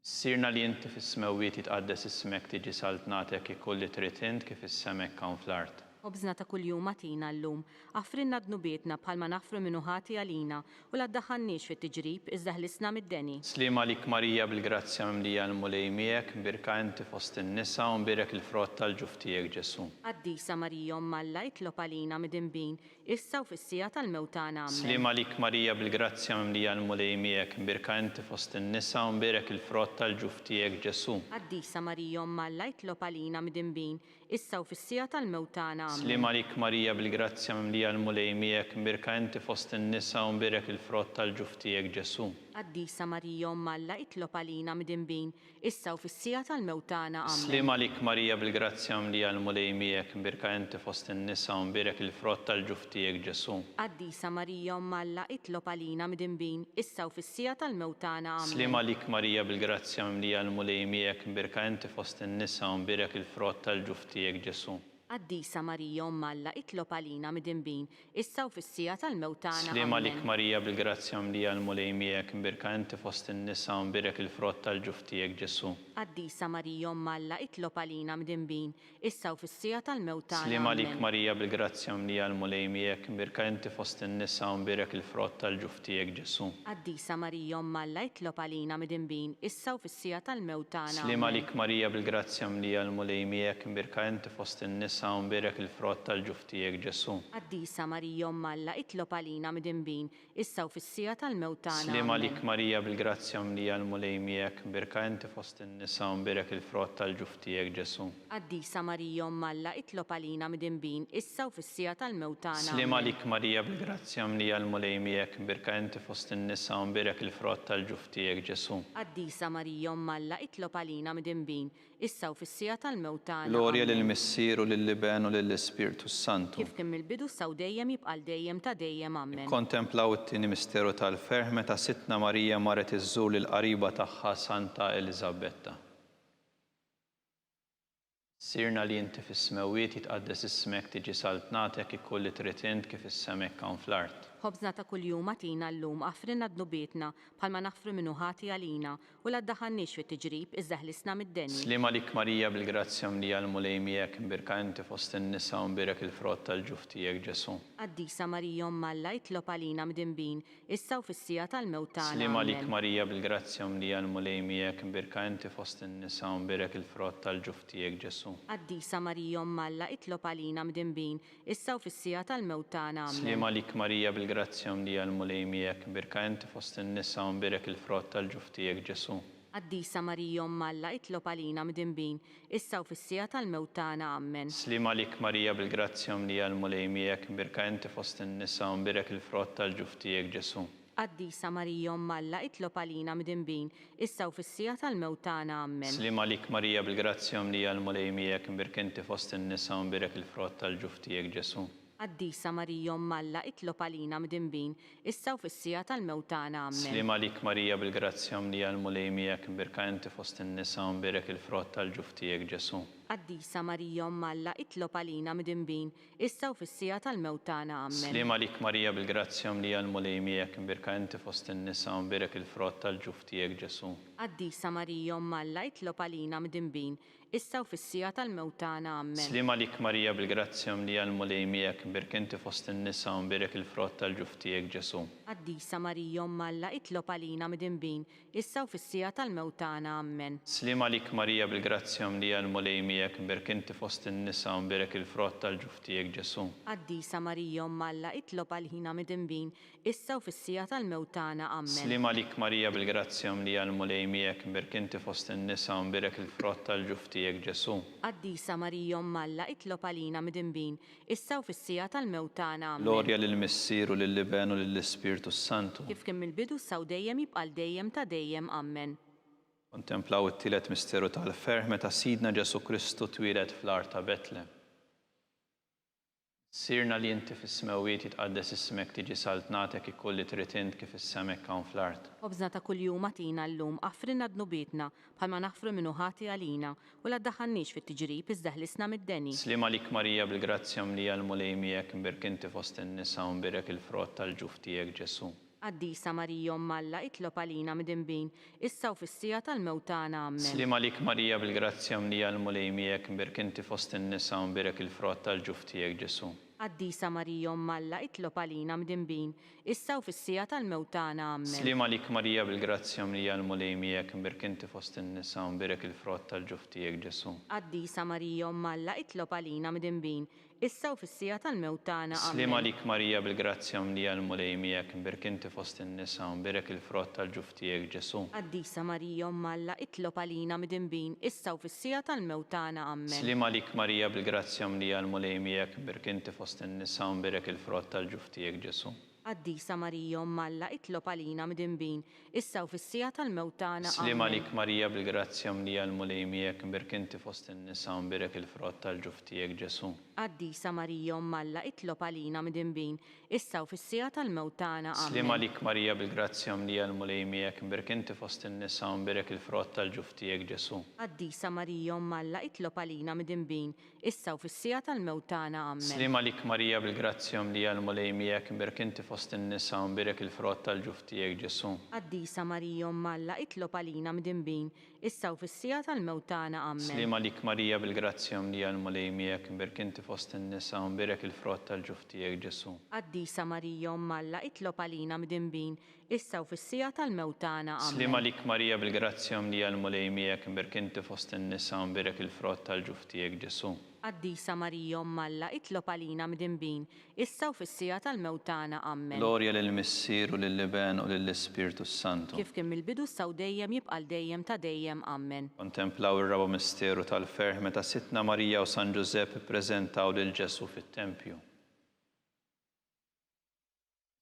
Sirna li inti fis-smewwiet jitqaddes ismek tiġi saltnatek ikolli trid int kif is-semek hawn fl-art. Obżna ta' kuljum għatina llum, għafrinna d-nubietna bħalma nafru minnu ħati għalina u la ddaħħalniex fit-tiġrib iżda ħlisna mid-deni. Slima lik Marija bil-grazzja mimlija l-mulej miegħek, mbirka inti fost in-nisa u mbirek il-frott tal-ġuf tiegħek Ġesu. Qaddisa Marija Omm Alla jitlob għalina mid-inbin, issa u fis-sija tal-mewtana. Slima lik Marija bil-grazzja mimlija l-mulej miegħek, mbirka inti fost in-nisa u mbirek il-frott tal-ġuf tiegħek Ġesu. Qaddisa Marija Omm Alla jitlob għalina mid-inbin, issa u fis-sija tal-mewtana. Slima lik Marija bil-grazzja mimlija l-mulej miegħek, mbirka inti fost in-nisa u mbirek il-frott tal-ġuf tiegħek Ġesu. Qaddisa Marija Omm Alla jitlob għalina mid-inbin, issa u fis-sija tal-mewtana. Slima lik Marija bil-grazzja mimlija l-mulej miegħek, mbirka inti fost in-nisa u mbirek il-frott tal-ġuf tiegħek Ġesu. Qaddisa Marija Omm Alla jitlob għalina mid-inbin, issa u fis-sija tal-mewtana. Slima lik Marija bil-grazzja mimlija l-mulej miegħek, mbirka inti fost in-nisa u mbirek il-frott tal-ġuf tiegħek Ġesu. Qaddisa Marija Omm Alla jitlob għalina mid-inbin, issa u fis-sija tal-mewtana. Slima lik Marija bil-grazzja mimlija l-mulej miegħek, mbirka inti fost in-nisa u mbirek il-frott tal-ġuf tiegħek Ġesu. Qaddisa Marija Omm Alla jitlob għalina mid-inbin, issa u fis-sija tal-mewtana. Slima lik Marija bil-grazzja mimlija l-mulej miegħek, mbirka inti fost in-nisa u mbirek il-frott tal-ġuf tiegħek Ġesu. Qaddisa Marija Omm Alla jitlob għalina mid-inbin, issa u fis-sija tal-mewtana. Slima lik Marija bil-grazzja mimlija l-mulej miegħek, mbirka inti fost in-nisa u mbirek il-frott tal-ġuf tiegħek Ġesu. Qaddisa Marija Omm Alla jitlob għalina mid-inbin, issa u fis-sija tal-mewtana. Slima lik Marija bil-grazzja mimlija l-mulej miegħek, mbirka inti fost in-nisa u mbirek il-frott tal-ġuf tiegħek Ġesu. Qaddisa Marija Omm Alla jitlob għalina mid-inbin, issa u fis-sija tal-mewtana. Slima lik Marija bil-grazzja mimlija l-mulej miegħek, mbirka inti fost in-nisa u mbirek il-frott tal-ġuf tiegħek Ġesu. Qaddisa Marija Omm Alla jitlob għalina mid-inbin, issa u fis-sija tal-mewtana. Glorja lill-Missier u lill-Iben u lill-Ispirtu Santu. Kif kien mill-bidu saw dejjem jibqal dejjem ta' dejjem. Amen. Kontemplaw it-tieni misteru tal-ferħ meta Sitna Marija marret iżżur lil qariba tagħha Santa Elisabetta. Sirna li inti fis-smawiet jitqaddes ismek tiġi saltnatek ikolli trid int kif is-semek hawn fl-art. Ħobżna ta' kuljum atina llum għafrinna dnubietna bħalma naħfru minnu ħati għalina u la ddaħħalniex fit-tiġrib iżda ħlisna mid-deni. Slima lik Marija bil-grazzja mlija l-mulejmijek imbirka inti fost in-nisa u mbirek il-frott tal-ġuf tiegħek Ġesu. Qaddisa Marija Malla jitlob għalina mdinbin issa u fis-sija tal-mewt tagħna. Slima lik Marija bil-grazzja mlija l-mulejmijek imbirka inti fost in-nisa u mbirek il-frott tal-ġuf tiegħek Ġesu. Qaddisa Marija Malla jitlob għalina mdinbin issa u fis-sija tal-mewt tagħna. Slima lik Marija bil-grazzja mlija l-mulejmijek imbirka inti fost in-nisa u mbirek il-frott tal-ġuf tiegħek Ġesu. Qaddisa Marija Malla jitlob għalina mdinbin issa u fis-sija tal-mewt tagħna. Amen. Slima lik Marija bil-grazzja mlija l-mulejmijek imbirka inti fost in-nisa u mbirek il-frott tal-ġuf tiegħek Ġesu. Qaddisa Marija Malla jitlob għalina mdinbin issa u fis-sija tal-mewt tagħna. Amen. Slima lik Marija bil-grazzja mlija l-mulejmijek imbirka inti fost in-nisa u mbirek il-frott tal-ġuf tiegħek Ġesu. Qaddisa Marija Malla jitlob għalina mdinbin issa u fis-sija tal-mewt tagħna. Amen. Slima lik Marija bil-grazzja mlija l-mulejmijek imbirka inti fost in-nisa u mbirek il-frott tal-ġuf tiegħek Ġesu. Qaddisa Marija Malla jitlob għalina mdinbin issa u fis-sija tal-mewt tagħna. Amen. Slima lik Marija bil-grazzja mlija l-mulejmijek imbirka inti fost in-nisa u mbirek il-frott tal-ġuf tiegħek Ġesu. Qaddisa Marija Malla jitlob għalina mdinbin issa u fis-sija tal-mewt tagħna. Amen. Slima lik Marija bil-grazzja mlija l-mulejmijek imbirka inti fost in-nisa u mbirek il-frott tal-ġuf tiegħek Ġesu. Qaddisa Marija Malla jitlob għalina mdinbin issa u fis-sija tal-mewt tagħna. Amen. Slima lik Marija bil-grazzja mlija l-mulejmijek imbirka inti fost in-nisa u mbirek il-frott tal-ġuf tiegħek Ġesu. Qaddisa Marija Malla jitlob għalina mdinbin issa u fis-sija tal-mewt tagħna. Amen. Slima lik Marija bil-grazzja mlija l-mulejmijek imbirka inti fost in-nisa u mbirek il-frott tal-ġuf tiegħek Ġesu. Qaddisa Marija Malla jitlob għalina mdinbin issa u fis-sija tal-mewt tagħna. Amen. Glorja lill-Missier u lill-Iben u lill-Ispirtu Santu. Kif kien mill-bidu saw dejjem jibqal dejjem ta' dejjem. Amen. Kontemplaw it-tielet misteru tal-ferħ meta Sidna Ġesu Kristu twieled fl-art ta' Betlem. Sirna li inti fis-smawiet jitqaddes ismek tiġi saltnatek ikolli trid int kif is-semek hawn fl-art. Ħobżna ta' kuljum atina llum għafrinna dnubietna bħalma naħfru minnu ħati għalina u la ddaħħalniex fit-tiġrib iżda ħlisna mid-deni. Slima lik Marija bil-grazzja mlija l-mulejmijek imbirka inti fost in-nisa u mbirek il-frott tal-ġuf tiegħek Ġesu. Qaddisa Marija Malla jitlob għalina mdinbin issa u fis-sija tal-mewt tagħna. Amen. Slima lik Marija bil-grazzja mlija l-mulejmijek imbirka inti fost in-nisa u mbirek il-frott tal-ġuf tiegħek Ġesu. Qaddisa Marija Malla jitlob għalina mdinbin issa u fis-sija tal-mewt tagħna. Amen. Slima lik Marija bil-grazzja mlija l-mulejmijek imbirka inti fost in-nisa u mbirek il-frott tal-ġuf tiegħek Ġesu. Qaddisa Marija Malla jitlob għalina mdinbin issa u fis-sija tal-mewt tagħna. Amen. Slima lik Marija bil-grazzja mlija l-mulejmijek imbirka inti fost in-nisa u mbirek il-frott tal-ġuf tiegħek Ġesu. Qaddisa Marija Malla jitlob għalina mdinbin issa u fis-sija tal-mewt tagħna. Amen. Slima lik Marija bil-grazzja mlija l-mulejmijek imbirka inti fost in-nisa u mbirek il-frott tal-ġuf tiegħek Ġesu. Qaddisa Marija Malla jitlob għalina mdinbin issa u fis-sija tal-mewt tagħna. Slima lik Marija bil-grazzja mlija l-mulejmijek imbirka inti fost in-nisa u mbirek il-frott tal-ġuf tiegħek Ġesu. Qaddisa Marija Malla jitlob għalina mdinbin issa u fis-sija tal-mewt tagħna. Slima lik Marija bil-grazzja mlija l-mulejmijek imbirka inti fost in-nisa u mbirek il-frott tal-ġuf tiegħek Ġesu. Qaddisa Marija Malla jitlob għalina mdinbin issa u fis-sija tal-mewt tagħna. Amen. Slima lik Marija bil-grazzja mlija l-mulejmijek imbirka inti fost in-nisa u mbirek il-frott tal-ġuf tiegħek Ġesu. Qaddisa Marija Malla jitlob għalina mdinbin issa u fis-sija tal-mewt tagħna. Amen. Slima lik Marija bil-grazzja mlija l-mulejmijek imbirka inti fost in-nisa u mbirek il-frott tal-ġuf tiegħek Ġesu. Qaddisa Marija Malla jitlob għalina mdinbin issa u fis-sija tal-mewt tagħna. Amen. Slima lik Marija bil-grazzja mlija l-mulejmijek imbirka inti fost in-nisa u mbirek il-frott tal-ġuf tiegħek Ġesu. Qaddisa Marija Malla jitlob għalina mdinbin issa u fis-sija tal-mewt tagħna. Amen. Glorja lill-Missier u lill-Iben u lill-Ispirtu Santu. Kif kien mill-bidu saw dejjem jibqal dejjem ta' dejjem. Amen. Kontemplaw ir-raba misteru tal-ferħ meta Sitna Marija u San Ġusepp ippreżentaw lil Ġesu fit-Tempju.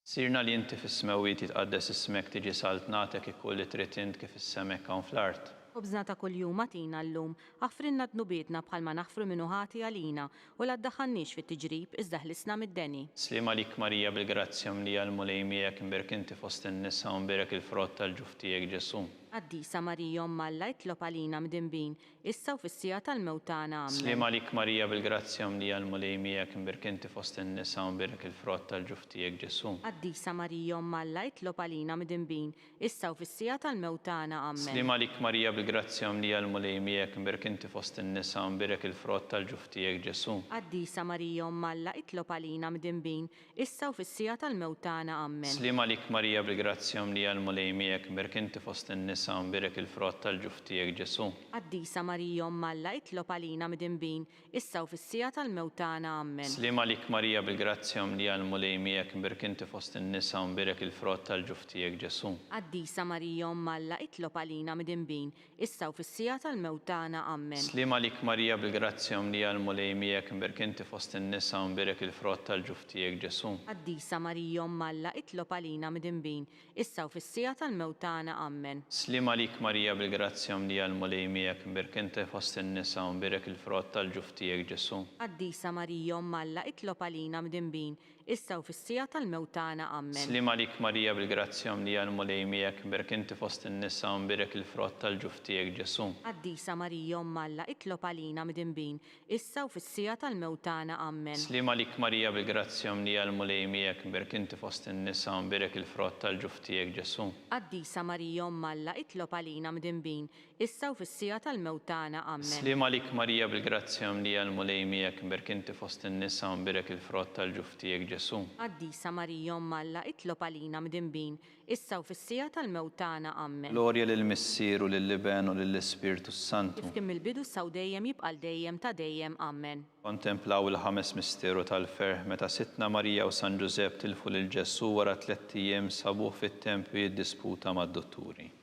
Sirna li inti fis-smawiet jitqaddes ismek tiġi saltnatek ikolli trid int kif is-semek hawn fl-art. Ħobżna ta' kuljum atina llum għafrinna dnubietna bħalma naħfru minnu ħati għalina u la ddaħħalniex fit-tiġrib iżda ħlisna mid-deni. Slima lik Marija bil-grazzja mlija l-mulejmijek imbirka inti fost in-nisa u mbirek il-frott tal-ġuf tiegħek Ġesu. Qaddisa Marija Omma Alla, itlob għalina mdinbin, issa u fis-sija tal-mewt tagħna. Amen. Slim għalik Marija bil-grazzja mlija l-mulej miegħek imbirk inti fost in-nisa u mbirek il-frott tal-ġuf tiegħek Ġesu. Qaddisa Marija Omma Alla, itlob għalina mdinbin, issa u fis-sija tal-mewt tagħna. Amen. Slim għalik Marija bil-grazzja mlija l-mulej miegħek imbirk inti fost in-nisa u mbirek il-frott tal-ġuf tiegħek Ġesu. Qaddisa Marija Omma Alla, itlob għalina mdinbin, issa u fis-sija tal-mewt tagħna. Amen. Slim għalik Marija bil-grazzja mlija l-mulej miegħek imbirk inti fost in-nisa u mbirek il-frott tal-ġuf tiegħek Ġesu. Qaddisa Marija Omma Alla, itlob għalina mdinbin, issa u fis-sija tal-mewt tagħna. Amen. Slim għalik Marija bil-grazzja mlija l-mulej miegħek imbirk inti fost in-nisa u mbirek il-frott tal-ġuf tiegħek Ġesu. Qaddisa Marija Omma Alla, itlob għalina mdinbin, issa u fis-sija tal-mewt tagħna. Amen. Slim għalik Marija bil-grazzja mlija l-mulej miegħek imbirk inti fost in-nisa u mbirek il-frott tal-ġuf tiegħek Ġesu. Qaddisa Marija Omma Alla, itlob għalina mdinbin, issa u fis-sija tal-mewt tagħna. Amen. Slim għalik Marija bil-grazzja mlija l-mulej miegħek imbirk inti fost in-nisa u mbirek il-frott tal-ġuf tiegħek Ġesu. Qaddisa Marija Omma Alla, itlob għalina mdinbin, issa u fis-sija tal-mewt tagħna. Amen. Slim għalik Marija bil-grazzja mlija l-mulej miegħek imbirk inti fost in-nisa u mbirek il-frott tal-ġuf tiegħek Ġesu. Qaddisa Marija Omma Alla, itlob għalina mdinbin, issa u fis-sija tal-mewt tagħna. Amen. Slim għalik Marija bil-grazzja mlija l-mulej miegħek imbirk inti fost in-nisa u mbirek il-frott tal-ġuf tiegħek Ġesu. Qaddisa Marija Omma Alla, itlob għalina mdinbin, issa u fis-sija tal-mewt tagħna. Amen. Slim għalik Marija bil-grazzja mlija l-mulej miegħek imbirk inti fost in-nisa u mbirek il-frott tal-ġuf tiegħek Ġesu. Qaddisa Marija Omma Alla, itlob għalina mdinbin, issa u fis-sija tal-mewt tagħna. Amen. Glorja lill-Missier u lill-Liben u lill-Ispirtu Santu. Kif kien mill-bidu saw dejjem jibqal dejjem ta' dejjem. Amen. Kontemplaw il-ħames misteru tal-ferħ meta Sittna Marija u San Ġusepp tilfu lil Ġesu wara 3 ijiem sabuh fit-tempju jiddisputa mad-dotturi.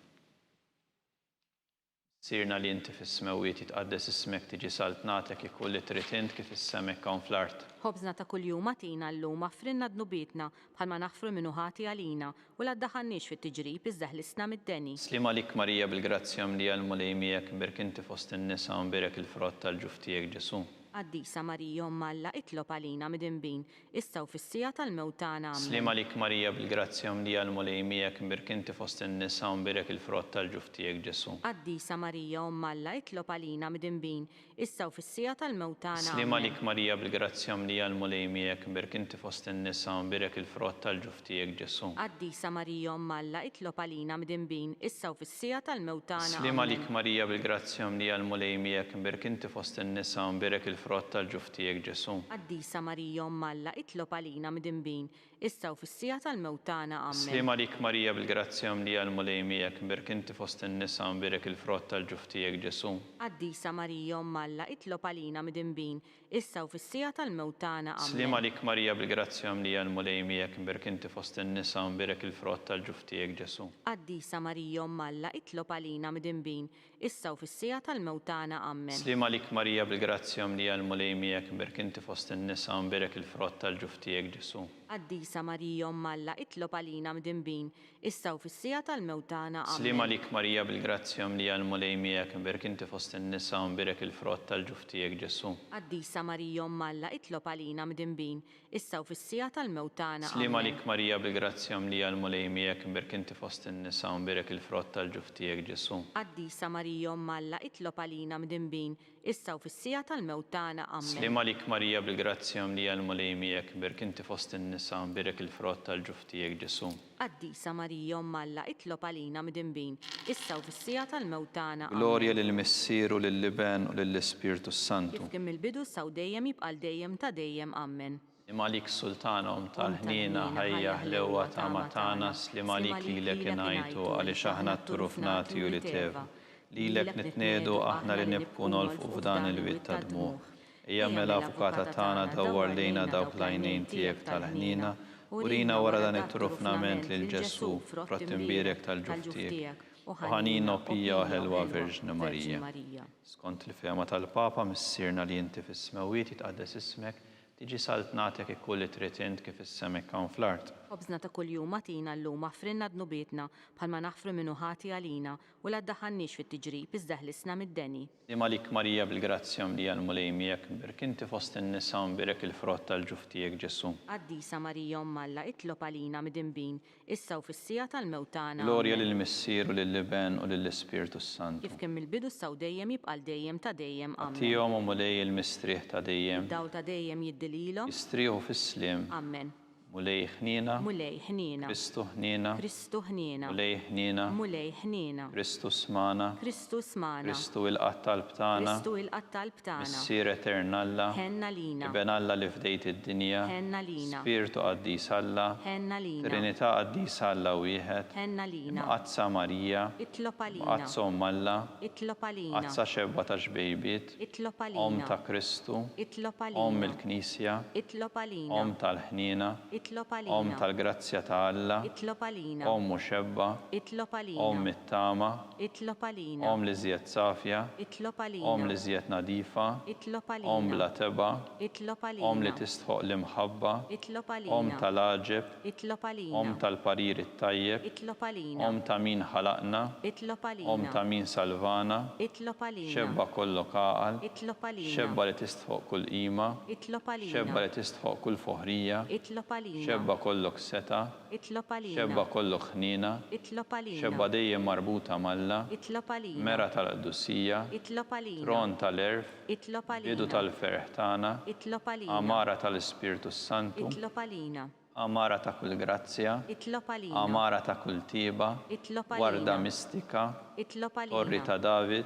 Sirna li inti fis-smewiet jitqaddes ismek tiġi saltnatek ikun li trid int kif is-semek hawn fl-art. Ħobżna ta' kuljum atina llum affrinna dnubietna bħalma naħfru minnu ħati għalina u la ddaħħalniex fit-tiġrib iżdaħlisna mid-deni. Slim għalik Marija bil-grazzja mlija l-mulej miegħek imbirk inti fost in-nisa u mbirek il-frott tal-ġuf tiegħek Ġesu. Qaddisa Marija Omma Alla, itlob għalina mdinbin, issa u fis-sija tal-mewt tagħna. Amen. Slim għalik Marija bil-grazzja mlija l-mulej miegħek imbirk inti fost in-nisa u mbirek il-frott tal-ġuf tiegħek Ġesu. Qaddisa Marija Omma Alla, itlob għalina mdinbin, issa u fis-sija tal-mewt tagħna. Slim għalik Marija bil-grazzja mlija l-mulej miegħek imbirk inti fost in-nisa u mbirek il-frott tal-ġuf tiegħek Ġesu. Qaddisa Marija Omma Alla, itlob għalina mdinbin, issa u fis-sija tal-mewt tagħna. Slim għalik Marija bil-grazzja mlija l-mulej miegħek imbirk inti fost in-nisa u mbirek il-frott tal-ġuf tiegħek Ġesu. Qaddisa Marija Omma Alla, itlob għalina mdinbin, issa u fis-sija tal-mewt tagħna. Amen. Slim għalik Marija bil-grazzja mlija l-mulej miegħek imbirk inti fost in-nisa u mbirek il-frott tal-ġuf tiegħek Ġesu. Qaddisa Marija Omma Alla, itlob għalina mdinbin, issa u fis-sija tal-mewt tagħna. Amen. Slim għalik Marija bil-grazzja mlija l-mulej miegħek imbirk inti fost in-nisa u mbirek il-frott tal-ġuf tiegħek Ġesu. Qaddisa Marija Omma Alla, itlob għalina mdinbin, issa u fis-sija tal-mewt tagħna. Amen. Slim għalik Marija bil-grazzja mlija l-mulej miegħek imbirk inti fost in-nisa u mbirek il-frott tal-ġuf tiegħek Ġesu. Qaddisa Marija Omma Alla, itlob għalina mdinbin, issa u fis-sija tal-mewt tagħna. Amen. Slim għalik Marija bil-grazzja mlija l-mulej miegħek imbirk inti fost in-nisa u mbirek il-frott tal-ġuf tiegħek Ġesu. Qaddisa Marija Omma Alla, itlob għalina mdinbin, issa u fis-sija tal-mewt tagħna. Slim għalik Marija bil-grazzja mlija l-mulej miegħek imbirk inti fost in-nisa u mbirek il-frott tal-ġuf tiegħek Ġesu. Qaddisa Marija Omma Alla, itlob għalina mdinbin, issa u fis-sija tal-mewt tagħna. Amen. Slim għalik Marija bil-grazzja mlija l-mulej miegħek imbirk inti fost in-nisa u mbirek il-frott tal-ġuf tiegħek Ġesu. Qaddisa Marija Omma Alla, itlob għalina mdinbin, issa u fis-sija tal-mewt tagħna. Glorja lill-Missier u lill-Liben u lill-Ispirtu Santu. Kif kien mill-bidu saw dejjem jibqal dejjem ta' dejjem. Amen. Slim għalik Sultana tal-ħnina ħajja ħlewa ta' matana, slim għalik lilek ingħajtu għaliex aħna t-turufnati u li teva. Lilek nitnedu aħna li nibku nolfu f'dan il-witt ta' dmuħ. Ejja mela avukata tagħna dawwar lejna dawk l-għajnejn tiegħek tal-ħnina u rina wara dan it-trufnament lil Ġesu frott imbierek tal-ġuf tiegħek. U ħanina pija ħelwa Verġni Marija. Skont il-fema tal-Papa missirna li inti fis-smewiet jitqaddes ismek tiġi saltnatek ikun li trid int kif is-semek hawn fl-art. Obżna ta' kuljum għatina llum aħfrinna dnubietna bħalma naħfru minnu ħati għalina u la ddaħħalniex fit-tiġrib iżda ħlisna mid-deni. Malik Marija bil-grazzja mlija l-mulej miegħek, mbirek inti fost in-nisa mbirek il-frott tal-ġuf tiegħek Ġesu. Qaddisa Marija Alla itlob għalina mid-inbin issa u fis-sija tal-mewt tagħna. Glorja lill-Missier u lill-Liben u lill-Ispiritu Santu. Kif kemm il-bidu saw dejjem jibqal dejjem ta' dejjem. Amen. Tihom u mulej il-mistrieħ ta' dejjem. Dawl ta' dejjem jiddililhom. Jistrieħu fis-sliem. Amen. Mulej ħnina. Mulej ħnina. Kristu ħnina. Kristu ħnina. Mulej ħnina. Mulej ħnina. Kristu smana. Kristu smana. Kristu il-qatt tal-btana. Kristu il-qatt tal-btana. Missier eternalla. Ħenna lina. Iben Alla li fdejt id-dinja. Ħenna lina. Spiritu qaddis Alla. Ħenna lina. Trinità qaddis Alla wieħed. Ħenna lina. Mqazza Marija. Itlob għalina. Mqazza Alla. Itlob għalina. Mqazza xebba ta' xbejbiet. Itlob għalina. Om ta' Kristu. Itlob għalina. il-Knisja. Itlob għalina. Om tal-ħnina. Itlob għalina. tal-grazzja ta' Alla, Itlob għalina. muxebba, Itlob għalina. mittama, Itlob għalina. li żjed safja, Itlob għalina. li żjed nadifa, Itlob għalina. bla teba, Itlob għalina. li tistħoq l-imħabba, Itlob għalina. tal-aġeb, Itlob għalina. tal-parir it-tajjeb, Itlob għalina. ta' min ħalaqna, Itlob għalina. ta' min salvana, Itlob għalina. xebba kollok għaqal, Itlob għalina. xebba li tistħoq kull qima, Itlob għalina. xebba li tistħoq kull foħrija, Itlob għalina. xebba kollok seta, Itlob għalina. xebba kollok ħnina, Itlob għalina. xebba dejjem marbuta malla, Itlob għalina. mera tal-Qdussija, Itlob għalina. tron tal-erf, Itlob għalina. bidu tal-ferħ tagħna, Itlob għalina. amara tal-Ispirtu Santu, Itlob għalina. amara ta' kull grazzja, Itlob għalina. amara ta' kull tiba, Itlob warda għalina. mistika, Itlob torri għalina. ta' David,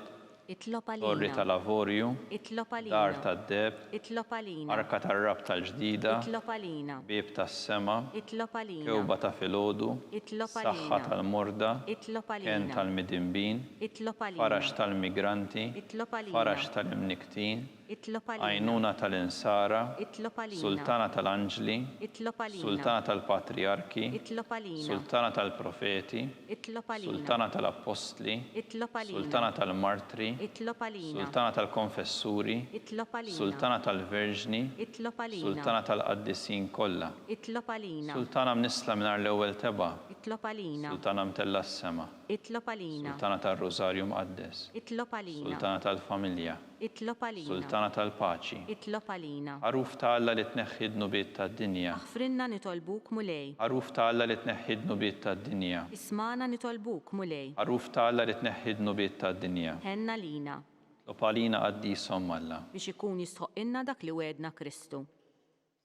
Itlob torri għalina. tal-Lavorju, Itlob dar għalina. tad-deb, Itlob għalina. arka tar-rab tal-ġdida, Itlob għalina. bib tas-sema, Itlob għalina. kewba ta' filgħodu, Itlob saħħa għalina. tal-morda, Itlob ken għalina. tal-midinbin, Itlob għalina. farax tal-migranti, Itlob għalina. farax tal-imniktin, Itlob għalina. għajnuna tal-insara, Itlob għalina. sultana tal-anġli, Itlob għalina. sultana tal-patriarki, Itlob għalina. sultana tal-profeti, Itlob għalina. sultana tal-apostli, Itlob għalina. sultana tal-martri, Itlob għalina. sultana tal-konfessuri, Itlob għalina. sultana tal-verġni, Itlob għalina. sultana tal-qaddisin kollha, Itlob għalina. sultana mnisla mingħajr l-ewwel teba', Itlob għalina. sultana mtella s-sema, Itlob għalina. sultana tal-Rożarju Mqaddes, Itlob għalina. sultana tal-familja, Itlob għalina. sultana tal-paċi, Itlob għalina. għaruf ta' Alla li tneħħi d-nubiet tad-dinja, Aħfrinna nitolbuk mulej. għaruf ta' Alla li tneħħi d-nubiet tad-dinja, Ismana nitolbuk mulej. għaruf ta' Alla li tneħħi d-nubiet tad-dinja, Ħenna lina lopalina qaddisom Alla. biex ikun jistħoqinna dak li wedna Kristu.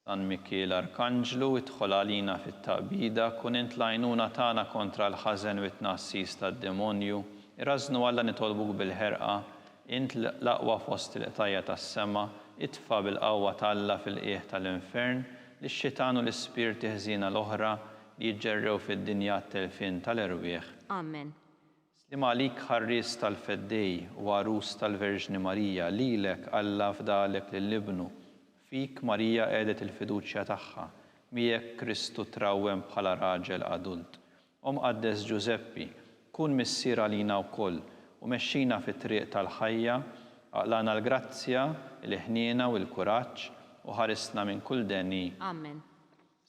San Mikiel Arkanġlu idħol għalina fit-taqbida, kun int lajnuna tagħna kontra l-ħażen u t-tnassis tad-demonju, irrażnu Alla nitolbuk bil-ħerqa, int l-aqwa fost il-qtajja tas-sema, itfa' bil-qawwa t'Alla fil-qiegħ tal-infern, li x-xitan u l-ispirti ħżina l-oħra li jiġġerrew fid-dinja t-telfin tal-erwieħ. Amen. Slim għalik ħarris tal-feddej u għarus tal-Verġni Marija, lilek Alla fdalek lill-ibnu. Fik Marija għedet il-fiduċja tagħha, miegħek Kristu trawwem bħala raġel adult. Qaddes Giuseppi, kun missier għalina wkoll u mexxina fit-triq tal-ħajja, aqlana l-grazzja, il-ħniena u l-kuraġġ u ħarisna minn kull deni. Amen.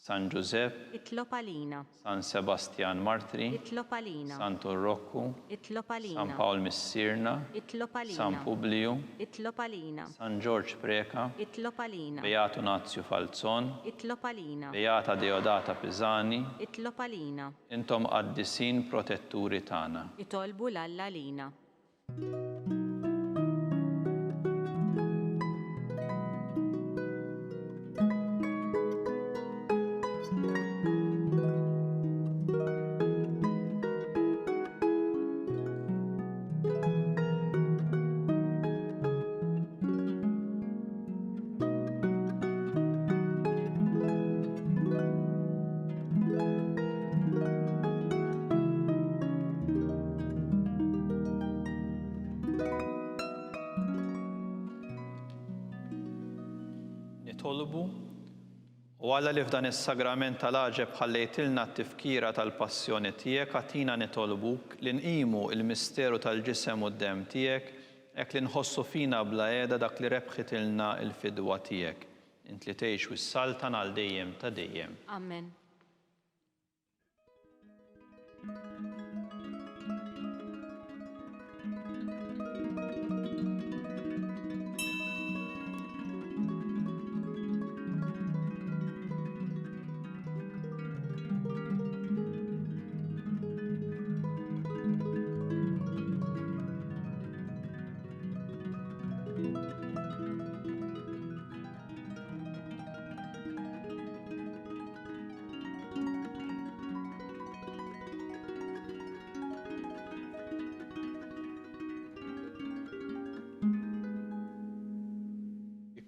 San Giuseppe, Itlob għalina. San Sebastian Martri, Itlob għalina. San Turrokku, Itlob San għalina. Pawl Missirna, Itlob San għalina. Publiu, Itlob għalina. San George Preka, Itlob għalina. Beato Nazio Falzon, Itlob għalina. Beata Deodata Pisani, Itlob għalina. intom qaddisin protetturi tagħna. Itolbu l-Alla lina. Nitolbu u Alla li f'dan is-sagrament tal-aġeb ħallejtilna t-tifkira tal-passjoni tiegħek għatina nitolbuk li nqimu l-misteru tal-ġisem u d-dem tiegħek hekk li nħossu fina bla qiegħda dak li rebħitilna l-fidwa tiegħek. Int li tgħix wis-saltan għal dejjem ta' dejjem. Amen.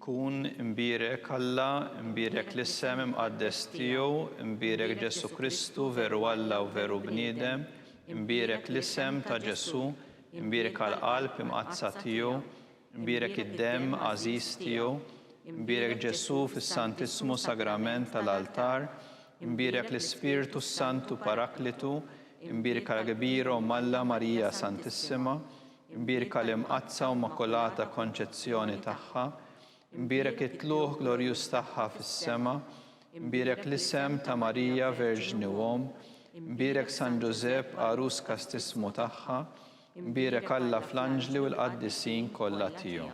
Ikun imbirek Alla, imbirek l-issem imqaddes tiegħu, imbirek Ġesu Kristu veru Alla u veru bniedem, imbirek l-isem ta' Ġesu, imbirek għall-qalb imqazza tiegħu, imbirek id-demm għażiż tiegħu, imbirek Ġesu fis-Santissimu Sagrament tal-altar, imbirek l-Ispiritu Santu Paraklitu, imbirek għall-kbira u Malla Marija Santissima, imbirek għall-imqazza u Immakolata Konċezzjoni tagħha, imbirek it-tluħ glorjuż tagħha fis-sema, imbirek l-isem ta' Marija Verġni Uom, imbirek San Ġusepp Arus Kastismu tagħha, imbirek Alla fl-anġli u l-qaddisin kollha tiegħu.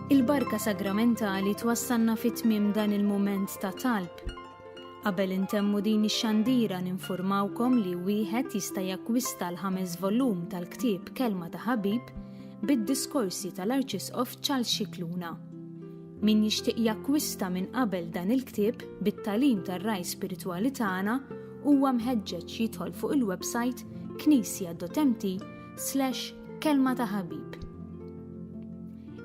Il-barka sagramentali twassalna fit-tmiem dan il-mument ta' talb. Qabel intemmu din ix-xandira ninfurmawkom li wieħed jista' jakkwista l-5 volum tal-ktieb Kelma ta' Ħabib bid-diskorsi tal-Arċisqof Charles Scicluna. Min jixtieq jakkwista minn qabel dan il-ktieb bit-tagħlim tar-raj spiritwali tagħna huwa mħeġġeġ jidħol fuq il-website knisja.mt/kelma ta' Ħabib.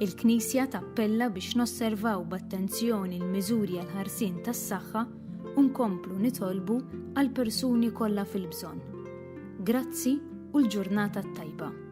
Il-Knisja tappella biex nosservaw b'attenzjoni l-miżuri għal ħarsien tas-saħħa u nkomplu nitolbu għal persuni kollha fil-bżonn. Grazzi u l-ġurnata tajba.